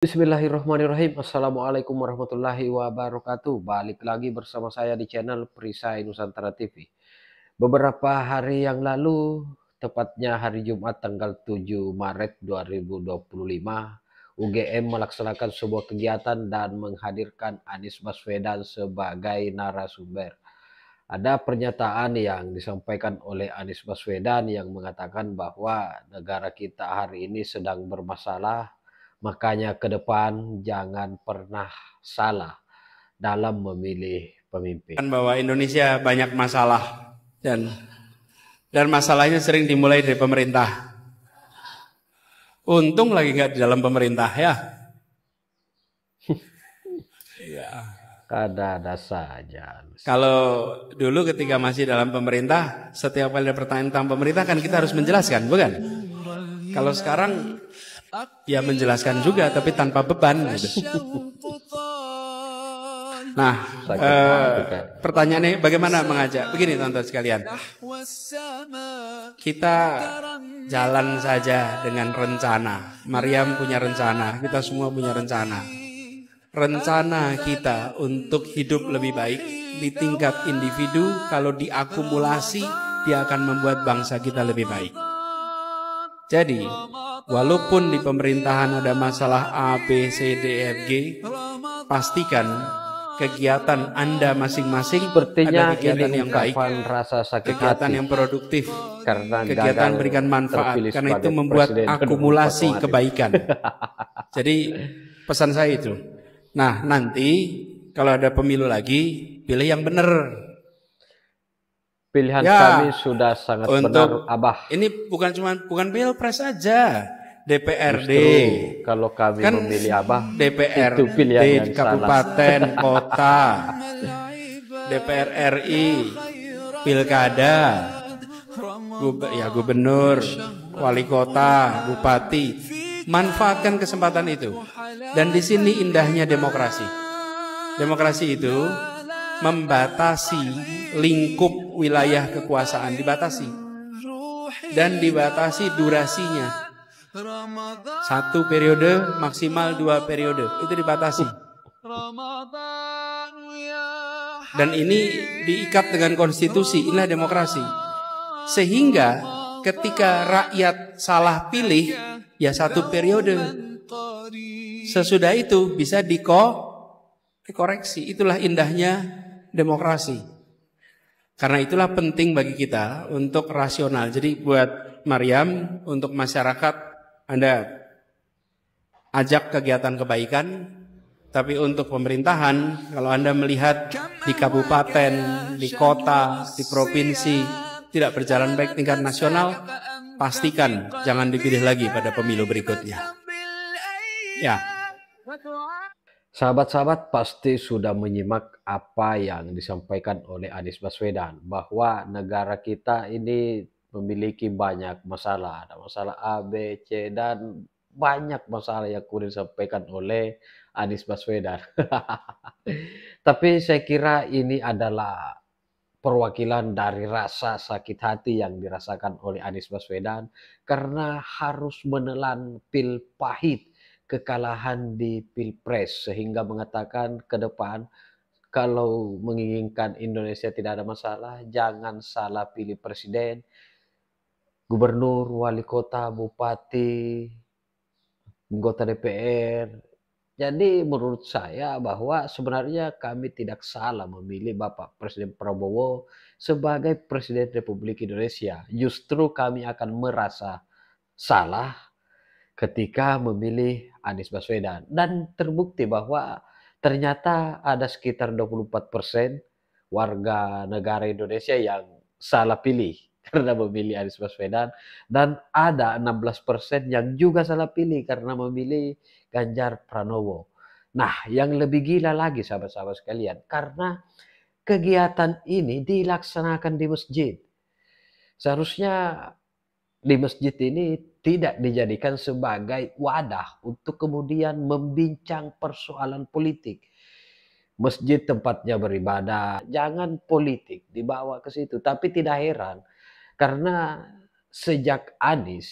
Bismillahirrahmanirrahim. Assalamualaikum warahmatullahi wabarakatuh. Balik lagi bersama saya di channel Perisai Nusantara TV. Beberapa hari yang lalu, tepatnya hari Jumat tanggal 7 Maret 2025, UGM melaksanakan sebuah kegiatan dan menghadirkan Anies Baswedan sebagai narasumber. Ada pernyataan yang disampaikan oleh Anies Baswedan yang mengatakan bahwa negara kita hari ini sedang bermasalah, makanya ke depan jangan pernah salah dalam memilih pemimpin. Bahwa Indonesia banyak masalah dan masalahnya sering dimulai dari pemerintah. Untung lagi nggak di dalam pemerintah ya. Ada saja. Kalau dulu ketika masih dalam pemerintah, setiap kali ada pertanyaan tentang pemerintah kan kita harus menjelaskan, bukan? Kalau sekarang ya menjelaskan juga tapi tanpa beban gitu. Nah, pertanyaannya bagaimana mengajak? Begini teman-teman sekalian, kita jalan saja dengan rencana. Maryam punya rencana, kita semua punya rencana. Rencana kita untuk hidup lebih baik di tingkat individu, kalau diakumulasi, dia akan membuat bangsa kita lebih baik. Jadi, walaupun di pemerintahan ada masalah A, B, C, D, F, G, pastikan kegiatan Anda masing-masing sepertinya ada kegiatan yang baik, rasa sakit kegiatan hati yang produktif, karena kegiatan berikan manfaat, karena itu membuat akumulasi kebaikan. Jadi pesan saya itu. Nah, nanti kalau ada pemilu lagi, pilih yang benar. Pilihan kami sudah sangat benar, Abah. Ini bukan pilpres saja, DPRD. Justru kalau kami kan memilih Abah, DPRD itu pilihan yang kabupaten, kota, DPR RI, pilkada, gubernur, wali kota, bupati. Manfaatkan kesempatan itu. Dan di sini indahnya demokrasi. Demokrasi itu membatasi lingkup wilayah kekuasaan, dibatasi. Dan dibatasi durasinya. 1 periode maksimal 2 periode, itu dibatasi. Dan ini diikat dengan konstitusi, inilah demokrasi. Sehingga ketika rakyat salah pilih, ya 1 periode. Sesudah itu bisa dikoreksi. Itulah indahnya demokrasi. Karena itulah penting bagi kita untuk rasional. Jadi buat Maryam, untuk masyarakat, Anda ajak kegiatan kebaikan. Tapi untuk pemerintahan, kalau Anda melihat di kabupaten, di kota, di provinsi tidak berjalan baik tingkat nasional, pastikan jangan dipilih lagi pada pemilu berikutnya. Ya. Sahabat-sahabat pasti sudah menyimak apa yang disampaikan oleh Anies Baswedan, bahwa negara kita ini memiliki banyak masalah. Ada masalah A, B, C, dan banyak masalah yang kemudian disampaikan oleh Anies Baswedan. Tapi saya kira ini adalah perwakilan dari rasa sakit hati yang dirasakan oleh Anies Baswedan karena harus menelan pil pahit kekalahan di Pilpres, sehingga mengatakan ke depan kalau menginginkan Indonesia tidak ada masalah, jangan salah pilih presiden, gubernur, wali kota, bupati, anggota DPR. Jadi menurut saya bahwa sebenarnya kami tidak salah memilih Bapak Presiden Prabowo sebagai Presiden Republik Indonesia. Justru kami akan merasa salah ketika memilih Anies Baswedan. Dan terbukti bahwa ternyata ada sekitar 24% warga negara Indonesia yang salah pilih karena memilih Anies Baswedan. Dan ada 16% yang juga salah pilih karena memilih Ganjar Pranowo. Nah, yang lebih gila lagi sahabat-sahabat sekalian, karena kegiatan ini dilaksanakan di masjid. Seharusnya di masjid ini tidak dijadikan sebagai wadah untuk kemudian membincang persoalan politik. Masjid tempatnya beribadah, jangan politik dibawa ke situ. Tapi tidak heran, karena sejak Anies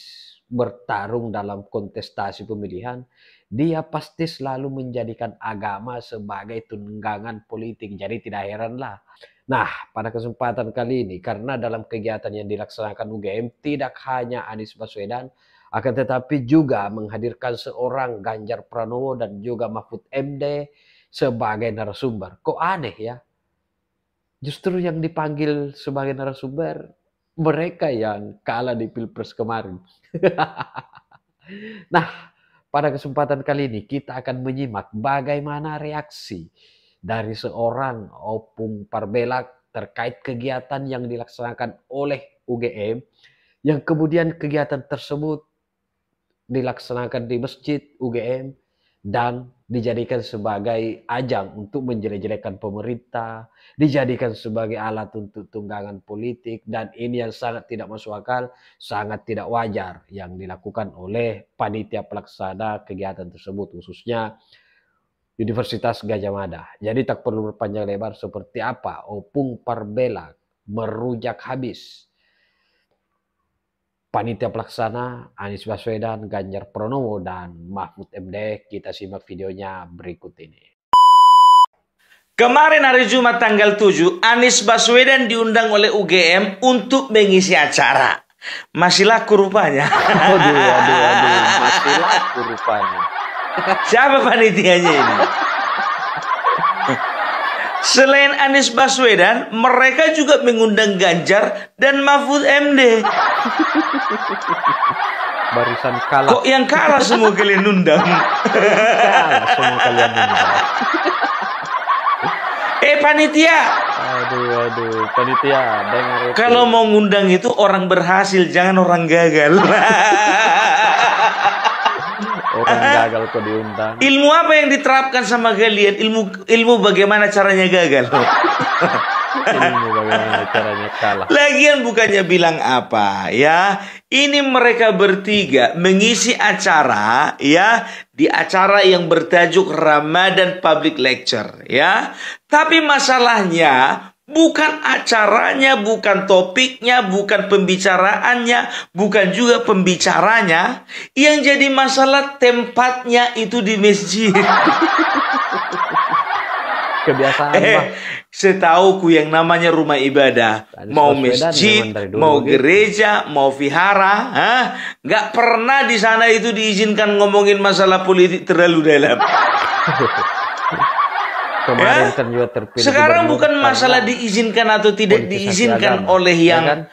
bertarung dalam kontestasi pemilihan, dia pasti selalu menjadikan agama sebagai tunggangan politik. Jadi tidak heranlah. Nah, pada kesempatan kali ini, karena dalam kegiatan yang dilaksanakan UGM tidak hanya Anies Baswedan, akan tetapi juga menghadirkan seorang Ganjar Pranowo dan juga Mahfud MD sebagai narasumber. Kok aneh ya? Justru yang dipanggil sebagai narasumber mereka yang kalah di Pilpres kemarin. Nah, pada kesempatan kali ini kita akan menyimak bagaimana reaksi dari seorang Opung Parbelak terkait kegiatan yang dilaksanakan oleh UGM, yang kemudian kegiatan tersebut dilaksanakan di masjid UGM dan dijadikan sebagai ajang untuk menjelek-jelekan pemerintah, dijadikan sebagai alat untuk tunggangan politik, dan ini yang sangat tidak masuk akal, sangat tidak wajar yang dilakukan oleh panitia pelaksana kegiatan tersebut, khususnya Universitas Gadjah Mada. Jadi tak perlu berpanjang lebar seperti apa Opung Parbelak merujak habis panitia pelaksana Anies Baswedan, Ganjar Pranowo, dan Mahfud MD. Kita simak videonya berikut ini. Kemarin hari Jumat tanggal 7, Anies Baswedan diundang oleh UGM untuk mengisi acara. Masih laku rupanya. Aduh, masih laku rupanya. Siapa panitianya ini? Selain Anies Baswedan, mereka juga mengundang Ganjar dan Mahfud MD. Barisan kalah. Kok yang kalah semua kalian undang? Kalah semua kalian undang. Panitia. Aduh, panitia. Dengar itu. Kalau mau ngundang itu orang berhasil, jangan orang gagal. Orang gagal kok diundang. Ilmu apa yang diterapkan sama kalian? Ilmu bagaimana caranya gagal. Ilmu bagaimana caranya kalah. Lagian bukannya bilang apa ya? Ini mereka bertiga mengisi acara ya, di acara yang bertajuk Ramadan Public Lecture ya. Tapi masalahnya bukan acaranya, bukan topiknya, bukan pembicaraannya, bukan juga pembicaranya. Yang jadi masalah tempatnya itu di masjid. Kebiasaan Bang. Setauku yang namanya rumah ibadah, mau masjid, mau gereja, mau vihara, nggak pernah di sana itu diizinkan ngomongin masalah politik terlalu dalam. Kemarin kan juga terpilih. Sekarang bukan masalah diizinkan atau tidak diizinkan oleh yang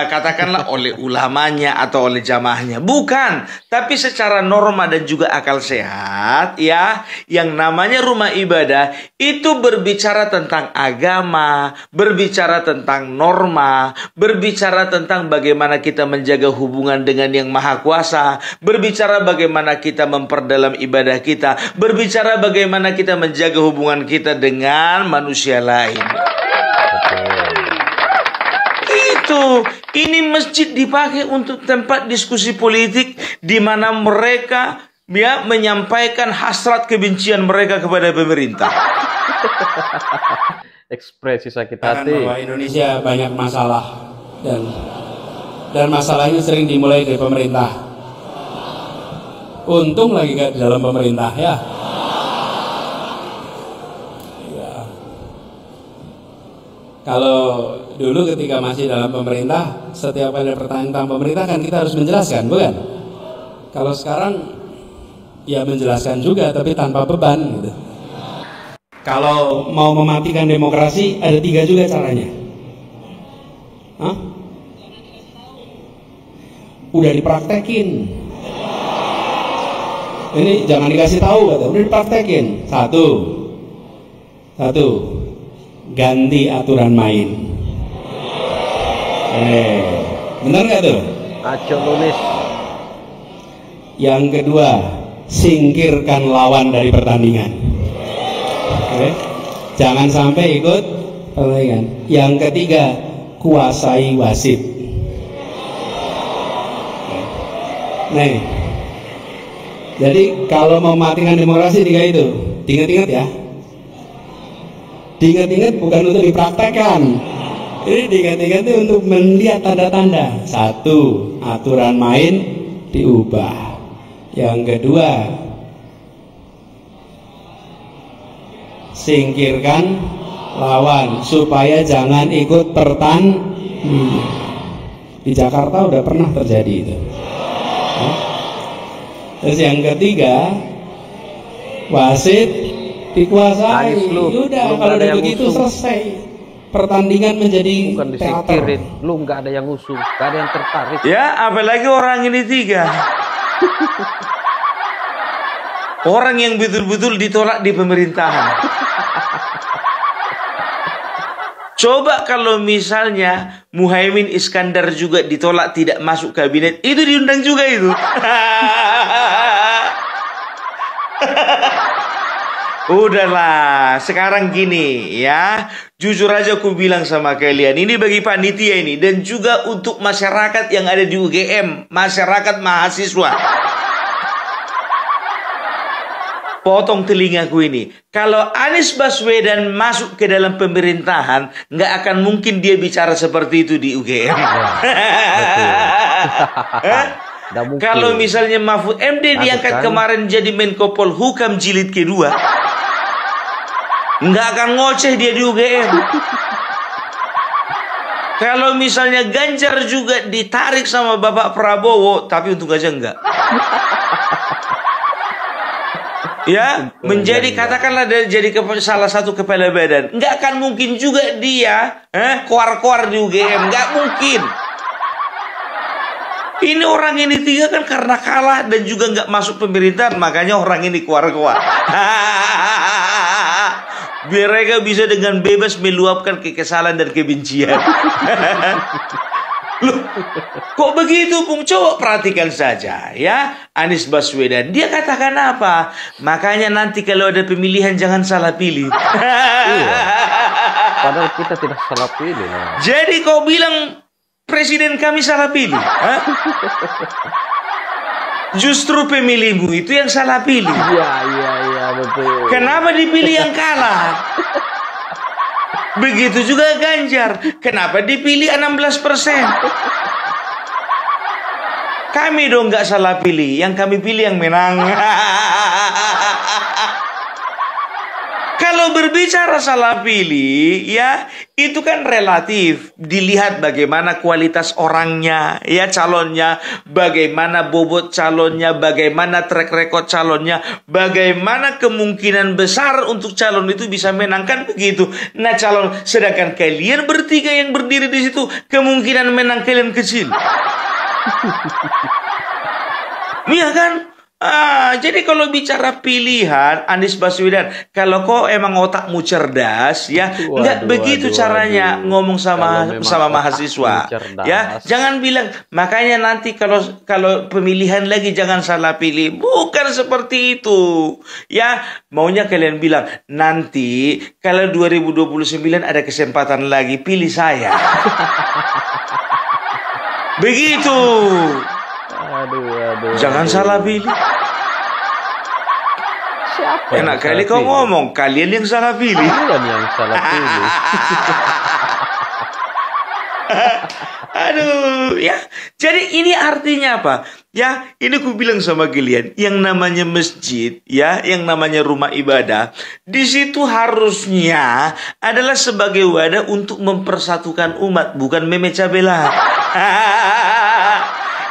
katakanlah oleh ulamanya atau oleh jamaahnya, bukan. Tapi secara norma dan juga akal sehat ya, yang namanya rumah ibadah itu berbicara tentang agama, berbicara tentang norma, berbicara tentang bagaimana kita menjaga hubungan dengan yang maha kuasa, berbicara bagaimana kita memperdalam ibadah kita, berbicara bagaimana kita menjaga hubungan kita dengan manusia lain. Itu, ini masjid dipakai untuk tempat diskusi politik di mana mereka ya menyampaikan hasrat kebencian mereka kepada pemerintah. Ekspresi sakit hati. Bahwa Indonesia banyak masalah dan masalahnya sering dimulai dari pemerintah. Untung lagi gak di dalam pemerintah ya. Kalau dulu ketika masih dalam pemerintah, setiap ada pertanyaan tentang pemerintah kan kita harus menjelaskan, bukan? Kalau sekarang ya menjelaskan juga tapi tanpa beban gitu. Kalau mau mematikan demokrasi ada 3 juga caranya. Hah? Udah dipraktekin. Ini jangan dikasih tahu kata, udah dipraktekin. Satu. Ganti aturan main. Benar nggak tuh? Aco nulis. Yang kedua, singkirkan lawan dari pertandingan. Jangan sampai ikut pertandingan. Yang ketiga, kuasai wasit. Nih, jadi kalau mematikan demokrasi 3 itu, ingat-ingat ya. Diingat-ingat bukan untuk dipraktekkan. Ini diingat-ingat itu untuk melihat tanda-tanda. 1, aturan main diubah. Yang kedua, singkirkan lawan supaya jangan ikut pertandingan. Di Jakarta udah pernah terjadi itu. Terus yang ketiga, wasit dikuasai. Udah, kalau udah begitu selesai. Pertandingan menjadi bukan disingkirin, lu nggak ada yang ngusung, nggak ada yang tertarik. Ya, apalagi orang ini tiga. Orang yang betul-betul ditolak di pemerintahan. Coba kalau misalnya Muhaimin Iskandar juga ditolak tidak masuk kabinet, itu diundang juga itu. Udahlah, sekarang gini ya. Jujur aja aku bilang sama kalian, ini bagi panitia ini dan juga untuk masyarakat yang ada di UGM, masyarakat mahasiswa. Potong telingaku ini. Kalau Anies Baswedan masuk ke dalam pemerintahan, nggak akan mungkin dia bicara seperti itu di UGM. Kalau misalnya Mahfud MD diangkat kemarin jadi Menko Polhukam jilid kedua, nggak akan ngoceh dia di UGM. Kalau misalnya Ganjar juga ditarik sama Bapak Prabowo, tapi untuk aja enggak. Ya, menjadi katakanlah jadi salah satu kepala badan. Nggak akan mungkin juga dia keluar-keluar di UGM. Nggak mungkin. Ini orang ini tiga kan karena kalah dan juga nggak masuk pemerintahan, makanya orang ini keluar-keluar. Biar mereka bisa dengan bebas meluapkan kekesalan dan kebencian. Loh, kok begitu, Bung? Coba perhatikan saja ya. Anies Baswedan, dia katakan apa? Makanya nanti kalau ada pemilihan jangan salah pilih. Iya. Padahal kita tidak salah pilih. Nah. Jadi kau bilang presiden kami salah pilih? Justru pemilihmu itu yang salah pilih. Iya, betul. Kenapa dipilih yang kalah? Begitu juga Ganjar. Kenapa dipilih 16%? Kami dong nggak salah pilih. Yang kami pilih yang menang. Kalau berbicara salah pilih, ya itu kan relatif. Dilihat bagaimana kualitas orangnya, ya calonnya, bagaimana bobot calonnya, bagaimana track record calonnya, bagaimana kemungkinan besar untuk calon itu bisa menangkan begitu. Nah calon, sedangkan kalian bertiga yang berdiri di situ, kemungkinan menang kalian kecil. Iya kan? Jadi kalau bicara pilihan Anies Baswedan, kalau kau emang otakmu cerdas ya, nggak begitu caranya ngomong sama mahasiswa ya. Jangan bilang makanya nanti kalau pemilihan lagi jangan salah pilih. Bukan seperti itu ya. Maunya kalian bilang nanti kalau 2029 ada kesempatan lagi pilih saya. Begitu. Aduh. Jangan salah pilih. Siapa enak kali kau ngomong, kalian yang salah pilih. Kalian yang salah pilih. Aduh, ya. Jadi ini artinya apa? Ya, ini ku bilang sama kalian, yang namanya masjid, ya, yang namanya rumah ibadah, di situ harusnya adalah sebagai wadah untuk mempersatukan umat, bukan memecah belah.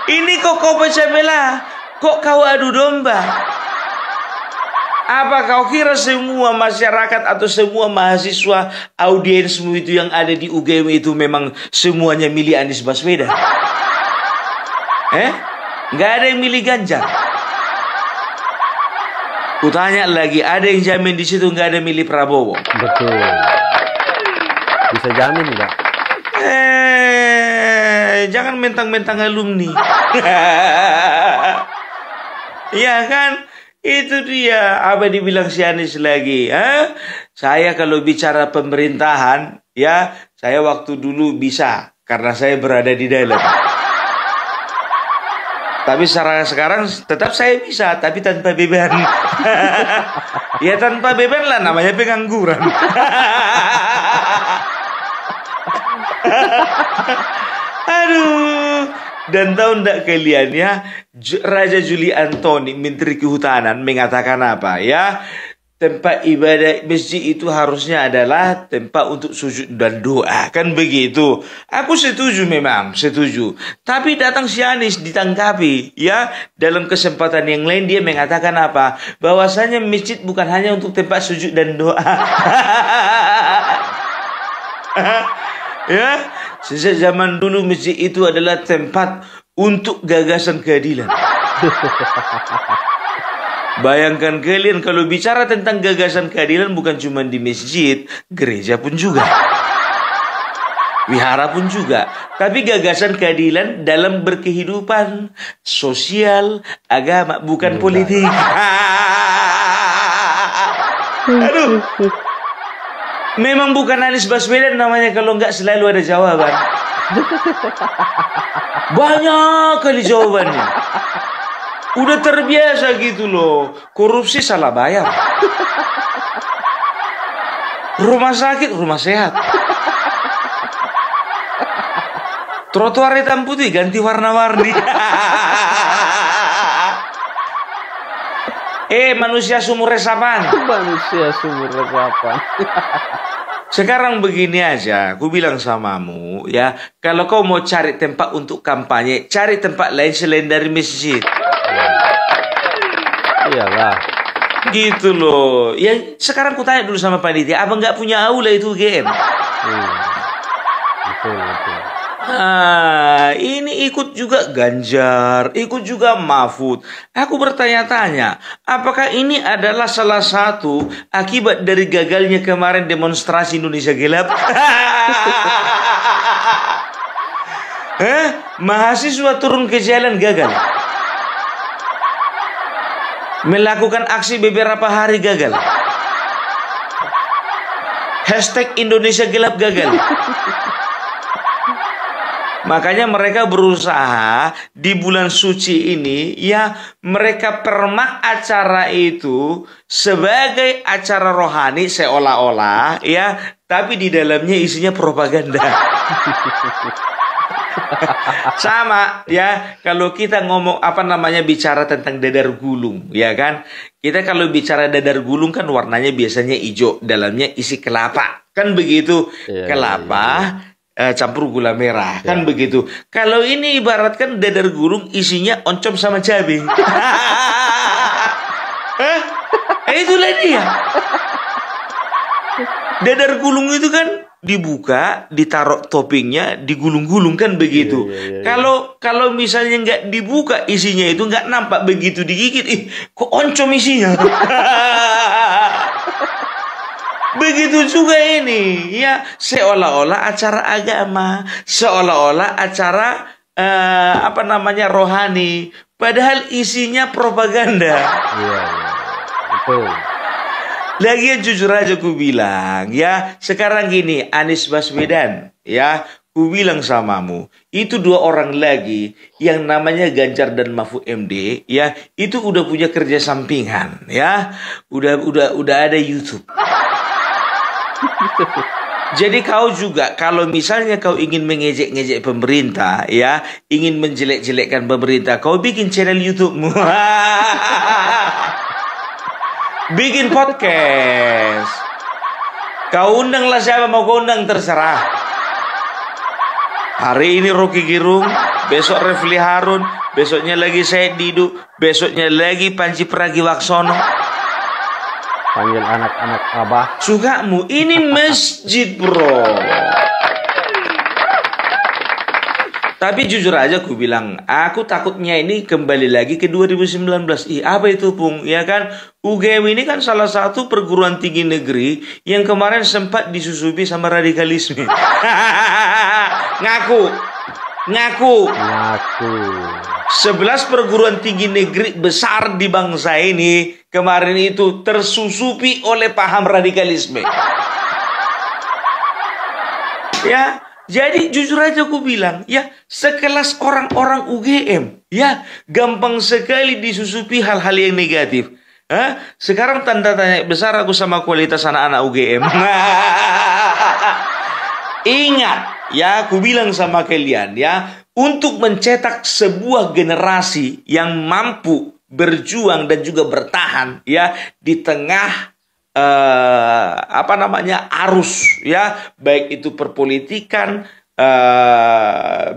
Ini kok kau pecah belah? Kok kau adu domba? Apa kau kira semua masyarakat atau semua mahasiswa audiensmu itu yang ada di UGM itu memang semuanya milih Anies Baswedan? Nggak ada yang milih Ganjar. Kutanya lagi, ada yang jamin di situ nggak ada milih Prabowo? Betul. Bisa jamin nggak? Jangan mentang-mentang alumni. Iya kan? Itu dia. Apa dibilang si Anies lagi? Saya kalau bicara pemerintahan, ya saya waktu dulu bisa karena saya berada di dalam. Tapi sekarang tetap saya bisa, tapi tanpa beban. Ya tanpa beban lah, namanya pengangguran. Aduh. Dan tahu enggak kalian ya, Raja Juli Antoni, Menteri Kehutanan, mengatakan apa ya? tempat ibadah masjid itu harusnya adalah tempat untuk sujud dan doa, kan begitu. Aku setuju, memang setuju. Tapi datang si Anies ditangkapi, ya, dalam kesempatan yang lain dia mengatakan apa? Bahwasanya masjid bukan hanya untuk tempat sujud dan doa. Ya, sejak zaman dulu masjid itu adalah tempat untuk gagasan keadilan. Bayangkan kalian kalau bicara tentang gagasan keadilan bukan cuma di masjid, gereja pun juga. Wihara pun juga. Tapi gagasan keadilan dalam berkehidupan sosial, agama, bukan politik. Aduh. Memang bukan Anies Baswedan namanya kalau nggak selalu ada jawaban. Banyak kali jawabannya. Udah terbiasa gitu loh. Korupsi salah bayar. Rumah sakit, rumah sehat. Trotoar hitam putih ganti warna-warni. Manusia sumur resapan. Manusia sumur resapan. Sekarang begini aja, aku bilang samamu, ya, kalau kau mau cari tempat untuk kampanye, cari tempat lain selain dari masjid. Iyalah. Gitu loh. Ya, sekarang ku tanya dulu sama panitia, abang nggak punya aula itu UGM? Betul. Ini ikut juga Ganjar, ikut juga Mahfud. Aku bertanya-tanya, apakah ini adalah salah satu akibat dari gagalnya kemarin demonstrasi Indonesia Gelap? Mahasiswa turun ke jalan gagal. Melakukan aksi beberapa hari gagal. Hashtag Indonesia Gelap gagal. Makanya mereka berusaha di bulan suci ini, ya, mereka permak acara itu sebagai acara rohani seolah-olah, ya, tapi di dalamnya isinya propaganda. Sama, ya, kalau kita ngomong bicara tentang dadar gulung, ya kan? Kita kalau bicara dadar gulung kan warnanya biasanya hijau, dalamnya isi kelapa, kan begitu? Kelapa. Campur gula merah, kan begitu. Kalau ini ibaratkan dadar gulung isinya oncom sama cabai. Itulah dia. Dadar gulung itu kan dibuka, ditaruh toppingnya, digulung-gulung, kan begitu. Kalau misalnya nggak dibuka isinya itu nggak nampak, begitu digigit, kok oncom isinya. Begitu juga ini, ya, seolah-olah acara agama, seolah-olah acara rohani, padahal isinya propaganda. Iya, betul. Lagian jujur aja ku bilang, ya, sekarang gini, Anies Baswedan, ya, ku bilang samamu, itu dua orang lagi yang namanya Ganjar dan Mahfud MD, ya, itu udah punya kerja sampingan, ya, udah ada YouTube. Jadi kau juga kalau misalnya kau ingin mengejek-ngejek pemerintah, ya, ingin menjelek-jelekkan pemerintah, kau bikin channel YouTube-mu. Bikin podcast. Kau undanglah siapa mau kau undang, terserah. Hari ini Rocky Gerung, besok Refli Harun, besoknya lagi Said Didu, besoknya lagi Panji Pragiwaksono. Panggil anak-anak abah. Sukamu, ini masjid, bro. Tapi jujur aja aku bilang, aku takutnya ini kembali lagi ke 2019. Apa itu, Pung? Ya kan, UGM ini kan salah satu perguruan tinggi negeri yang kemarin sempat disusupi sama radikalisme. Ngaku. 11 perguruan tinggi negeri besar di bangsa ini kemarin itu tersusupi oleh paham radikalisme. Ya, jadi jujur aja aku bilang, ya, sekelas orang-orang UGM, ya, gampang sekali disusupi hal-hal yang negatif. Sekarang tanda tanya besar aku sama kualitas anak-anak UGM. Ingat, ya, aku bilang sama kalian, ya, untuk mencetak sebuah generasi yang mampu berjuang dan juga bertahan, ya, di tengah apa namanya, arus, ya, baik itu perpolitikan,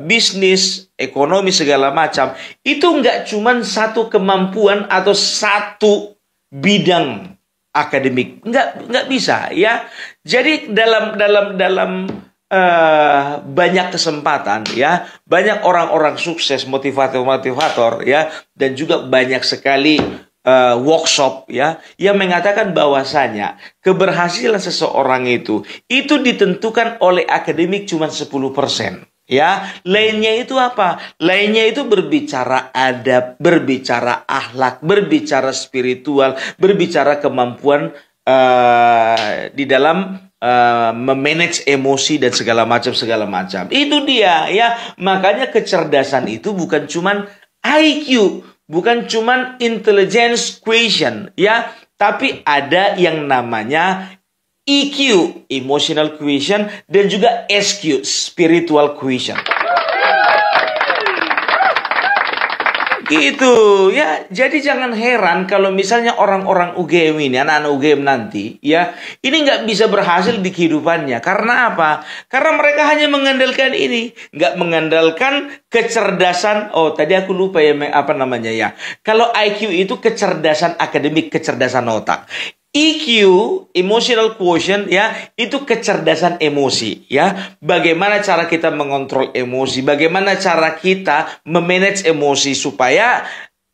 bisnis, ekonomi, segala macam. Itu nggak cuman satu kemampuan atau satu bidang akademik, nggak bisa, ya. Jadi dalam banyak kesempatan, ya, banyak orang-orang sukses, motivator, ya, dan juga banyak sekali workshop, ya, yang mengatakan bahwasanya keberhasilan seseorang itu ditentukan oleh akademik cuma 10%. Ya, lainnya itu apa? Lainnya itu berbicara adab, berbicara akhlak, berbicara spiritual, berbicara kemampuan di dalam memanage emosi dan segala macam. Itu dia, ya. Makanya kecerdasan itu bukan cuman IQ, bukan cuman intelligence quotient, ya, tapi ada yang namanya EQ, emotional quotient, dan juga SQ, spiritual quotient. Gitu, ya. Jadi jangan heran kalau misalnya orang-orang UGM ini, anak-anak UGM nanti, ya, ini nggak bisa berhasil di kehidupannya. Karena apa? Karena mereka hanya mengandalkan ini, nggak mengandalkan kecerdasan. Oh, tadi aku lupa ya, apa namanya, ya. Kalau IQ itu kecerdasan akademik, kecerdasan otak. EQ, emotional quotient, ya, itu kecerdasan emosi, ya. Bagaimana cara kita mengontrol emosi, bagaimana cara kita memanage emosi supaya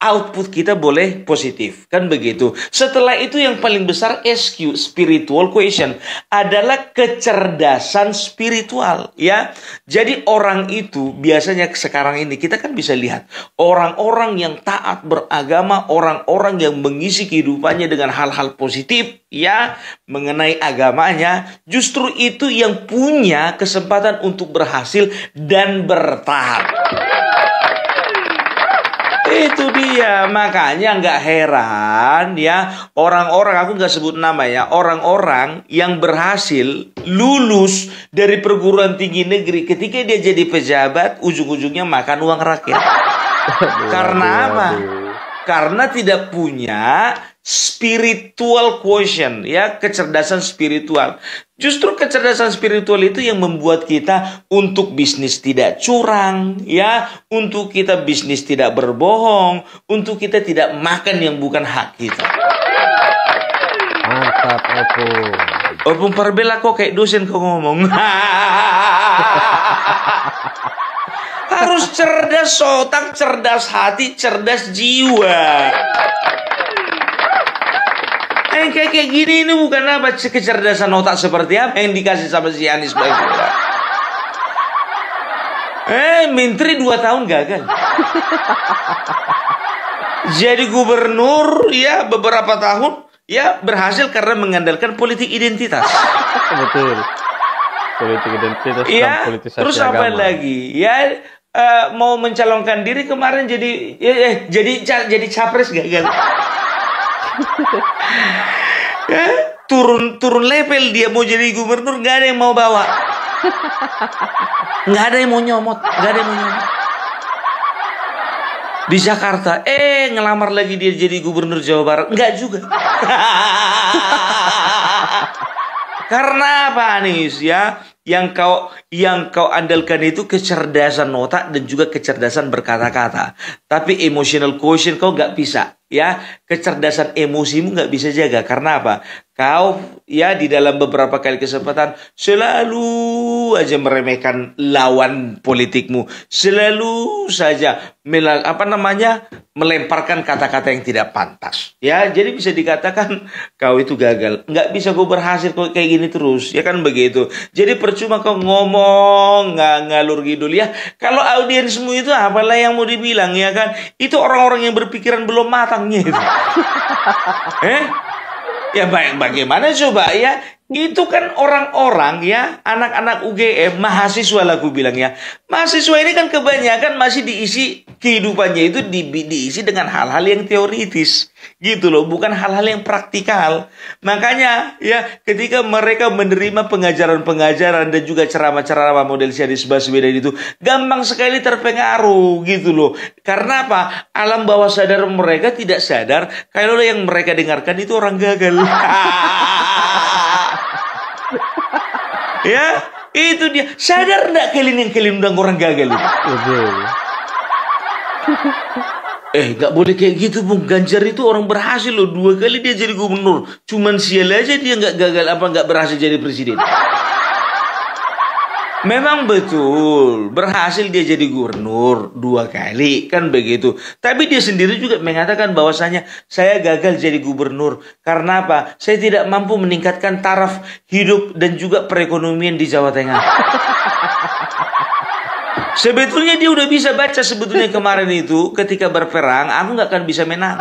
output kita boleh positif, kan begitu. Setelah itu yang paling besar SQ, spiritual quotient, adalah kecerdasan spiritual, ya. Jadi orang itu biasanya sekarang ini kita kan bisa lihat orang-orang yang taat beragama, orang-orang yang mengisi kehidupannya dengan hal-hal positif, ya, mengenai agamanya, justru itu yang punya kesempatan untuk berhasil dan bertahan. Itu dia, makanya nggak heran, ya, orang-orang, aku nggak sebut nama, ya, orang-orang yang berhasil lulus dari perguruan tinggi negeri, ketika dia jadi pejabat, ujung-ujungnya makan uang rakyat. Karena apa? Karena tidak punya spiritual quotient, ya, kecerdasan spiritual. Justru kecerdasan spiritual itu yang membuat kita untuk bisnis tidak curang, ya, untuk kita bisnis tidak berbohong, untuk kita tidak makan yang bukan hak kita. Mantap, Opung. Opung Parbela kok kayak dosen kau ngomong. Harus cerdas otak, cerdas hati, cerdas jiwa. Kayak gini ini bukan apa kecerdasan otak seperti apa yang dikasih sama si Anies Baswedan. Menteri 2 tahun gagal. Jadi gubernur, ya, beberapa tahun, ya, berhasil karena mengandalkan politik identitas. Betul. Politik identitas, ya, dan politisasi terus agama. Apa lagi? Ya, mau mencalonkan diri kemarin jadi capres gagal. Turun level, dia mau jadi gubernur, nggak ada yang mau bawa, nggak ada yang mau nyomot, Di Jakarta, ngelamar lagi dia jadi gubernur Jawa Barat, nggak juga. Karena apa, Anies, ya? Yang kau andalkan itu kecerdasan otak dan juga kecerdasan berkata-kata. Tapi emotional quotient kau nggak bisa, ya. Kecerdasan emosimu nggak bisa jaga. Karena apa? Kau, ya, di dalam beberapa kali kesempatan selalu aja meremehkan lawan politikmu, selalu saja melemparkan kata-kata yang tidak pantas. Ya, jadi bisa dikatakan kau itu gagal. Nggak bisa kau berhasil kau kayak gini terus, ya kan begitu. Jadi percuma kau ngomong ngalur ngidul, ya. Kalau audiensmu itu apalah yang mau dibilang, ya kan? Itu orang-orang yang berpikiran belum matangnya itu. Ya bagaimana coba, ya? Itu kan orang-orang, ya, anak-anak UGM, mahasiswa lah aku bilang, ya. Mahasiswa ini kan kebanyakan masih diisi kehidupannya itu diisi dengan hal-hal yang teoritis, gitu loh, bukan hal-hal yang praktikal. Makanya, ya, ketika mereka menerima pengajaran-pengajaran dan juga ceramah-ceramah model si Anies Baswedan itu, gampang sekali terpengaruh, gitu loh. Karena apa? Alam bawah sadar mereka tidak sadar kalau yang mereka dengarkan itu orang gagal. Ya, itu dia. Sadar enggak kalian yang kalian undang orang gagal itu? Nggak boleh kayak gitu, Bung. Ganjar itu orang berhasil loh. 2 kali dia jadi gubernur. Cuman sial aja dia nggak berhasil jadi presiden. Memang betul, berhasil dia jadi gubernur 2 kali, kan begitu. Tapi dia sendiri juga mengatakan bahwasanya saya gagal jadi gubernur. Karena apa? Saya tidak mampu meningkatkan taraf hidup dan juga perekonomian di Jawa Tengah. Sebetulnya dia udah bisa baca sebetulnya kemarin itu ketika berperang, aku nggak akan bisa menang.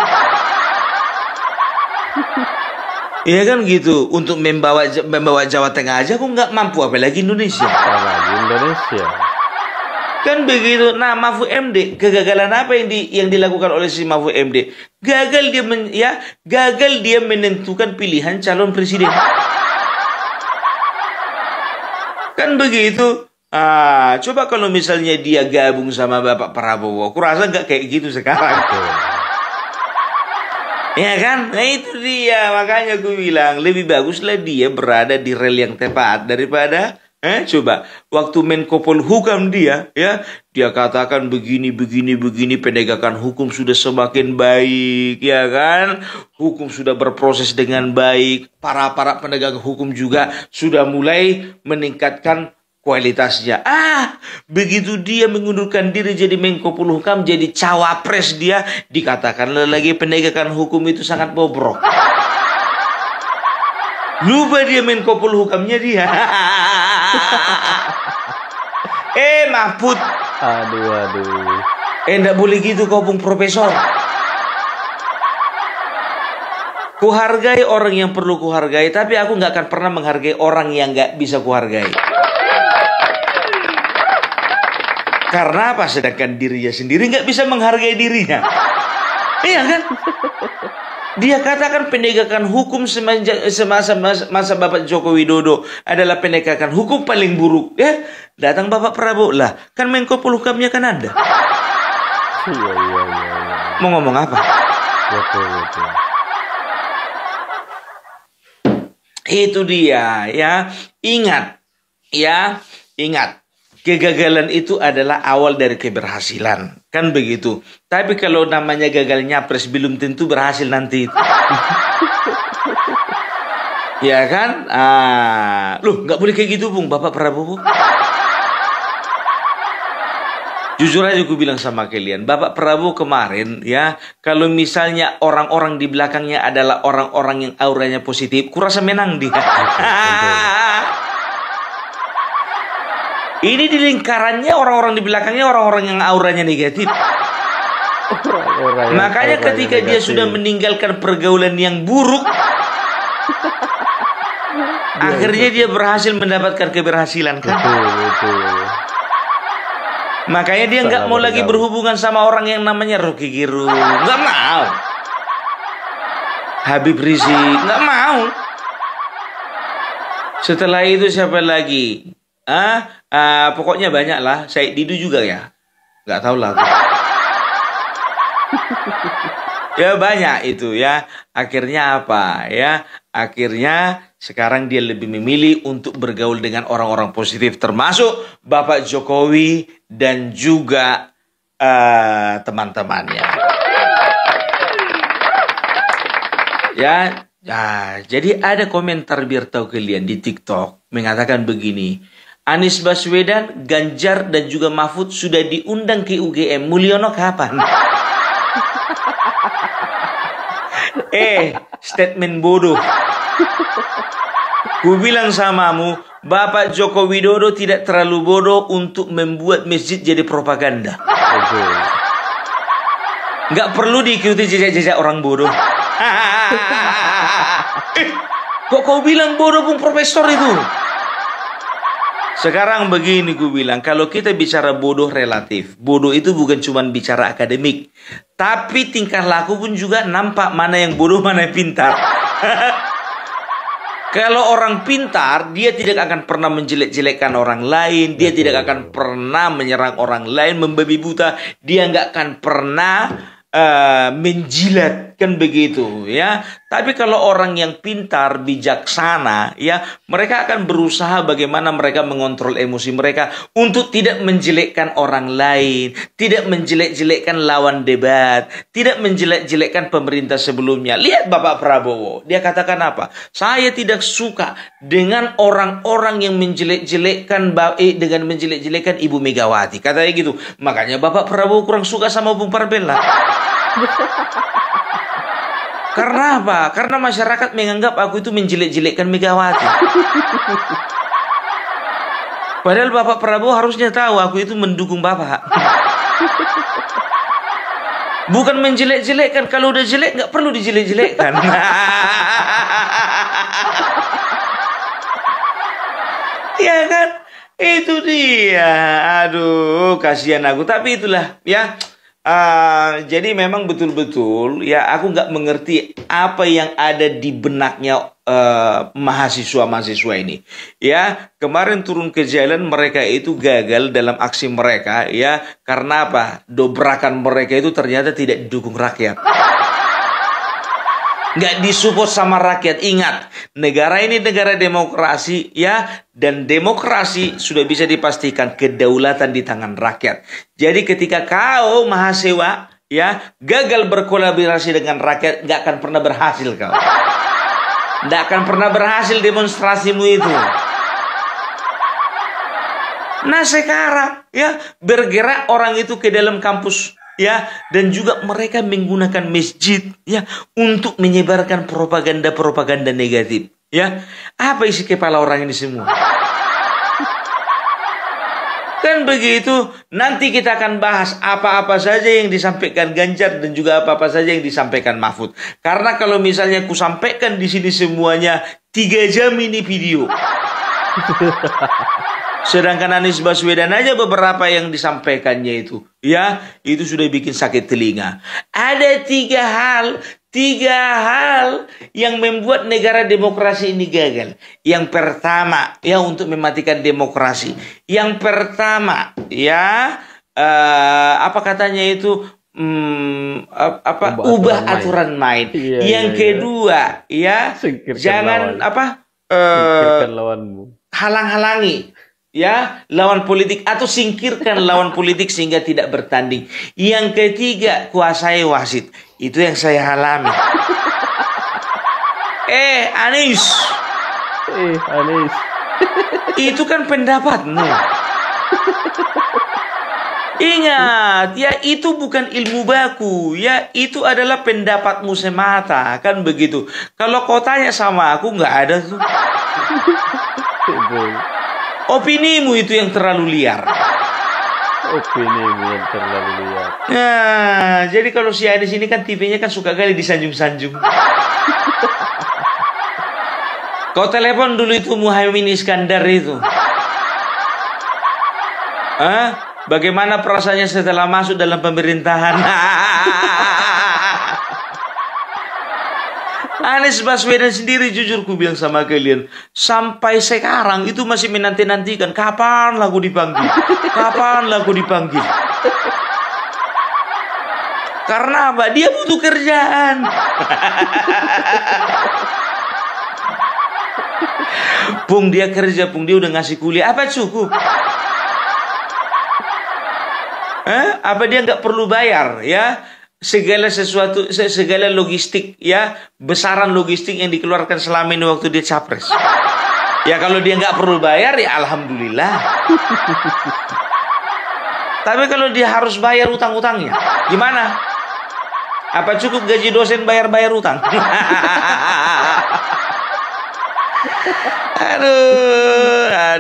Iya kan gitu. Untuk membawa Jawa Tengah aja aku nggak mampu, apalagi Indonesia. Kan begitu. Nah, Mahfud MD, kegagalan apa yang dilakukan oleh si Mahfud MD? Gagal dia menentukan pilihan calon presiden. Kan begitu. Coba kalau misalnya dia gabung sama Bapak Prabowo, aku rasa nggak kayak gitu sekarang. Ya kan? Nah itu dia. Makanya gue bilang lebih baguslah dia berada di rel yang tepat daripada coba waktu Menko Polhukam dia katakan begini penegakan hukum sudah semakin baik, ya kan? Hukum sudah berproses dengan baik. Para penegak hukum juga sudah mulai meningkatkan kualitasnya. Begitu dia mengundurkan diri jadi Menko Polhukam, jadi cawapres dia, dikatakanlah lagi penegakan hukum itu sangat bobrok. Lupa dia Menko Polhukamnya dia. Mahfud. Aduh. Nggak boleh gitu kau, Bung Profesor. Kuhargai orang yang perlu kuhargai, tapi aku nggak akan pernah menghargai orang yang nggak bisa kuhargai. Karena apa? Sedangkan dirinya sendiri nggak bisa menghargai dirinya. Iya kan? Dia katakan penegakan hukum semasa Bapak Joko Widodo adalah penegakan hukum paling buruk. Datang Bapak Prabowo lah, kan Menko Polhukamnya kan ada. Iya. Mau ngomong apa? Betul. Itu dia, ya. Ingat. Kegagalan itu adalah awal dari keberhasilan. Kan begitu. Tapi kalau namanya gagal nyapres, belum tentu berhasil nanti. Ya kan? Loh, nggak boleh kayak gitu, Bung, Bapak Prabowo. Jujur aja gue bilang sama kalian, Bapak Prabowo kemarin, ya, kalau misalnya orang-orang di belakangnya adalah orang-orang yang auranya positif, kurasa menang dia. Ini di lingkarannya orang-orang di belakangnya orang-orang yang auranya negatif. Makanya ketika dia sudah meninggalkan pergaulan yang buruk, akhirnya dia berhasil mendapatkan keberhasilan, kan? Betul. Makanya dia nggak mau lagi berhubungan sama orang yang namanya Rocky Gerung, nggak mau. Habib Rizik, nggak mau. Setelah itu siapa lagi? Pokoknya banyak lah. Said Didu juga ya. Nggak tahu lah. Ya banyak itu ya. Akhirnya apa ya? Akhirnya sekarang dia lebih memilih untuk bergaul dengan orang-orang positif, termasuk Bapak Jokowi dan juga teman-temannya. Ya, jadi ada komentar biar tahu kalian di TikTok mengatakan begini. Anies Baswedan, Ganjar dan juga Mahfud sudah diundang ke UGM. Mulyono kapan? Statement bodoh. Ku bilang samamu, Bapak Joko Widodo tidak terlalu bodoh untuk membuat masjid jadi propaganda. Nggak perlu diikuti jejak-jejak orang bodoh. Kok kau bilang bodoh, Bung Profesor itu? Sekarang begini gue bilang, kalau kita bicara bodoh relatif, bodoh itu bukan cuma bicara akademik, tapi tingkah laku pun juga nampak mana yang bodoh, mana yang pintar. Kalau orang pintar, dia tidak akan pernah menjelek-jelekkan orang lain, dia tidak akan pernah menyerang orang lain, membabi buta, dia nggak akan pernah menjilat Kan begitu ya. Tapi kalau orang yang pintar, bijaksana ya, mereka akan berusaha bagaimana mereka mengontrol emosi mereka untuk tidak menjelekkan orang lain, tidak menjelek-jelekkan lawan debat, tidak menjelek-jelekkan pemerintah sebelumnya. Lihat Bapak Prabowo, dia katakan apa? Saya tidak suka dengan orang-orang yang menjelek-jelekkan dengan menjelek-jelekkan Ibu Megawati. Katanya gitu. Makanya Bapak Prabowo kurang suka sama Bung Parbella. Karena apa? Karena masyarakat menganggap aku itu menjelek-jelekkan Megawati. Padahal Bapak Prabowo harusnya tahu aku itu mendukung Bapak. Bukan menjelek-jelekkan. Kalau udah jelek nggak perlu dijelek-jelekkan. Ya kan? Itu dia. Aduh, kasihan aku. Tapi itulah ya. Jadi memang betul-betul ya aku nggak mengerti apa yang ada di benaknya mahasiswa-mahasiswa ini. Ya, kemarin turun ke jalan mereka itu gagal dalam aksi mereka ya karena apa? Dobrakan mereka itu ternyata tidak didukung rakyat. Nggak disupport sama rakyat. Ingat, negara ini negara demokrasi ya, dan demokrasi sudah bisa dipastikan kedaulatan di tangan rakyat. Jadi ketika kau mahasiswa ya gagal berkolaborasi dengan rakyat, nggak akan pernah berhasil kau. Nggak akan pernah berhasil demonstrasimu itu. Nah sekarang ya bergerak orang itu ke dalam kampus ya, dan juga mereka menggunakan masjid ya untuk menyebarkan propaganda-propaganda negatif ya. Apa isi kepala orang ini semua? Kan begitu. Nanti kita akan bahas apa-apa saja yang disampaikan Ganjar dan juga apa-apa saja yang disampaikan Mahfud. Karena kalau misalnya ku sampaikan di sini semuanya 3 jam ini video. Sedangkan Anies Baswedan aja beberapa yang disampaikannya itu ya, itu sudah bikin sakit telinga. Ada 3 hal yang membuat negara demokrasi ini gagal. Yang pertama ya, untuk mematikan demokrasi. Yang pertama ya, apa katanya itu, ubah aturan main. Yang kedua ya, jangan singkirkan lawanmu. Halang-halangi ya lawan politik atau singkirkan lawan politik sehingga tidak bertanding. Yang ketiga, kuasai wasit. Itu yang saya alami. Anies. Itu kan pendapatmu. Ingat ya, itu bukan ilmu baku ya, itu adalah pendapatmu semata, kan begitu. Kalau kau tanya sama aku, nggak ada tuh. Opinimu itu yang terlalu liar. Opinimu yang terlalu liar. Nah, jadi kalau si Anies ini kan tipenya kan suka kali disanjung-sanjung. Kau telepon dulu itu Muhaimin Iskandar itu. Bagaimana perasaannya setelah masuk dalam pemerintahan? Anies Baswedan sendiri, jujur ku bilang sama kalian, sampai sekarang itu masih menanti-nantikan kapan lagu dipanggil. Kapan lagu dipanggil. Karena apa? Dia butuh kerjaan. Pung dia kerja, Pung dia udah ngasih kuliah. Apa cukup? Apa dia nggak perlu bayar ya? Segala sesuatu, segala logistik ya, besaran logistik yang dikeluarkan selama ini waktu dia capres. Ya kalau dia nggak perlu bayar ya alhamdulillah. Tapi kalau dia harus bayar utang-utangnya, gimana? Apa cukup gaji dosen bayar-bayar utang?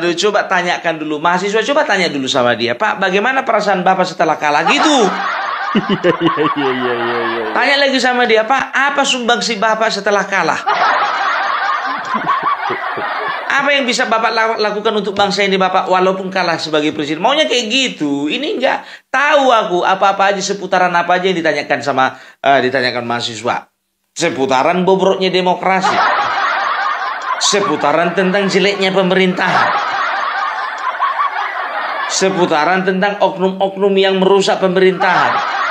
Aduh, coba tanyakan dulu mahasiswa, coba tanya dulu sama dia, Pak, bagaimana perasaan Bapak setelah kalah gitu? Iya. Tanya lagi sama dia, Pak, apa sumbangsi Bapak setelah kalah? Apa yang bisa Bapak lakukan untuk bangsa ini, Bapak, walaupun kalah sebagai presiden? Maunya kayak gitu. Ini enggak tahu aku apa-apa aja, seputaran apa aja yang ditanyakan mahasiswa. Seputaran bobroknya demokrasi. Seputaran tentang jeleknya pemerintahan. Seputaran tentang oknum-oknum yang merusak pemerintahan.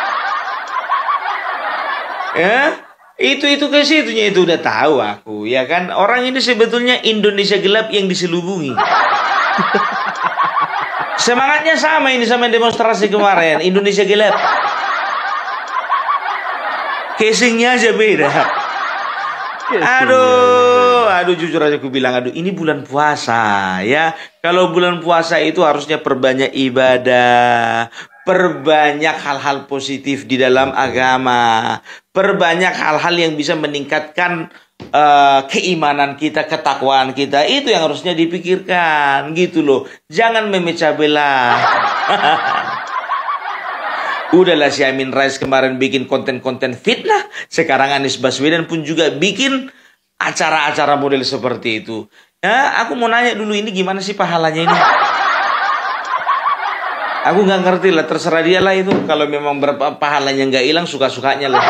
Ya, Itu ke situnya itu udah tahu aku, ya kan? Orang ini sebetulnya Indonesia gelap yang diselubungi. Semangatnya sama ini sama demonstrasi kemarin, Indonesia gelap. Casingnya aja beda. Aduh, jujur aja aku bilang, aduh, ini bulan puasa ya. Kalau bulan puasa itu harusnya perbanyak ibadah, perbanyak hal-hal positif di dalam agama, perbanyak hal-hal yang bisa meningkatkan keimanan kita, ketakwaan kita. Itu yang harusnya dipikirkan, gitu loh. Jangan memecah belah. Udahlah, si Amin Rais kemarin bikin konten-konten fitnah, sekarang Anies Baswedan pun juga bikin acara-acara model seperti itu. Ya, aku mau nanya dulu, ini gimana sih pahalanya ini? Aku nggak ngerti lah, terserah dia lah itu. Kalau memang berapa pahalanya nggak hilang, suka-sukanya lah.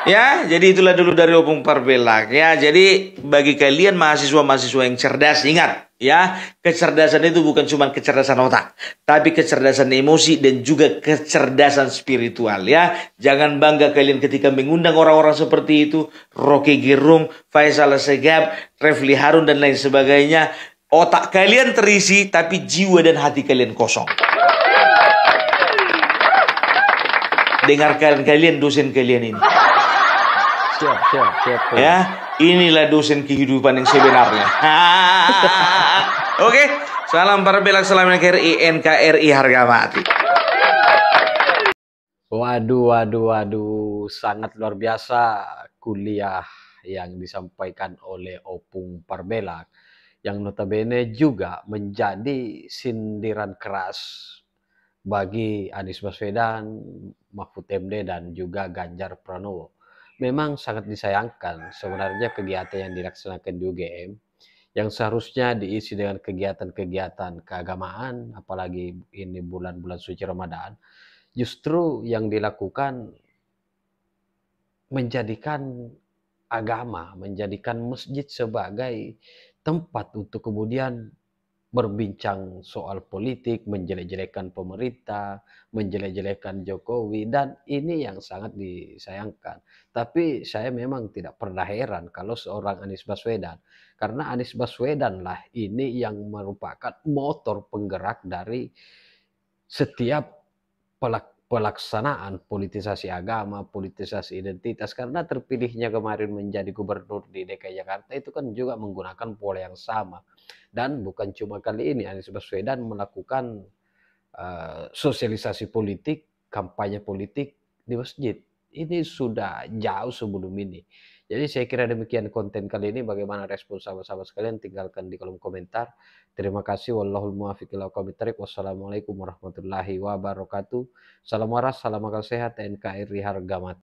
Ya, jadi itulah dulu dari Opung Parbelak. Ya, jadi bagi kalian mahasiswa-mahasiswa yang cerdas, ingat ya, kecerdasan itu bukan cuma kecerdasan otak, tapi kecerdasan emosi dan juga kecerdasan spiritual ya. Jangan bangga kalian ketika mengundang orang-orang seperti itu, Rocky Gerung, Faisal Segaf, Refli Harun dan lain sebagainya. Otak kalian terisi, tapi jiwa dan hati kalian kosong. Dengarkan kalian dosen kalian ini. Siap. Ya, inilah dosen kehidupan yang sebenarnya. Oke, salam Parbelak, salam NKRI harga mati. Waduh, sangat luar biasa kuliah yang disampaikan oleh Opung Parbelak, yang notabene juga menjadi sindiran keras bagi Anies Baswedan, Mahfud MD, dan juga Ganjar Pranowo. Memang sangat disayangkan sebenarnya kegiatan yang dilaksanakan di UGM yang seharusnya diisi dengan kegiatan-kegiatan keagamaan, apalagi ini bulan-bulan suci Ramadan, justru yang dilakukan menjadikan agama, menjadikan masjid sebagai tempat untuk kemudian berbincang soal politik, menjelek-jelekan pemerintah, menjelek-jelekan Jokowi, dan ini yang sangat disayangkan. Tapi saya memang tidak pernah heran kalau seorang Anies Baswedan, karena Anies Baswedan lah ini yang merupakan motor penggerak dari setiap pelaksanaan politisasi agama, politisasi identitas. Karena terpilihnya kemarin menjadi gubernur di DKI Jakarta itu kan juga menggunakan pola yang sama. Dan bukan cuma kali ini Anies Baswedan melakukan sosialisasi politik, kampanye politik di masjid. Ini sudah jauh sebelum ini. Jadi saya kira demikian konten kali ini. Bagaimana respon sahabat-sahabat sekalian? Tinggalkan di kolom komentar. Terima kasih. Wallahul muwaffiq ila aqwamit thoriq. Wassalamualaikum warahmatullahi wabarakatuh. Salam waras, salam akal sehat, NKRI harga mati.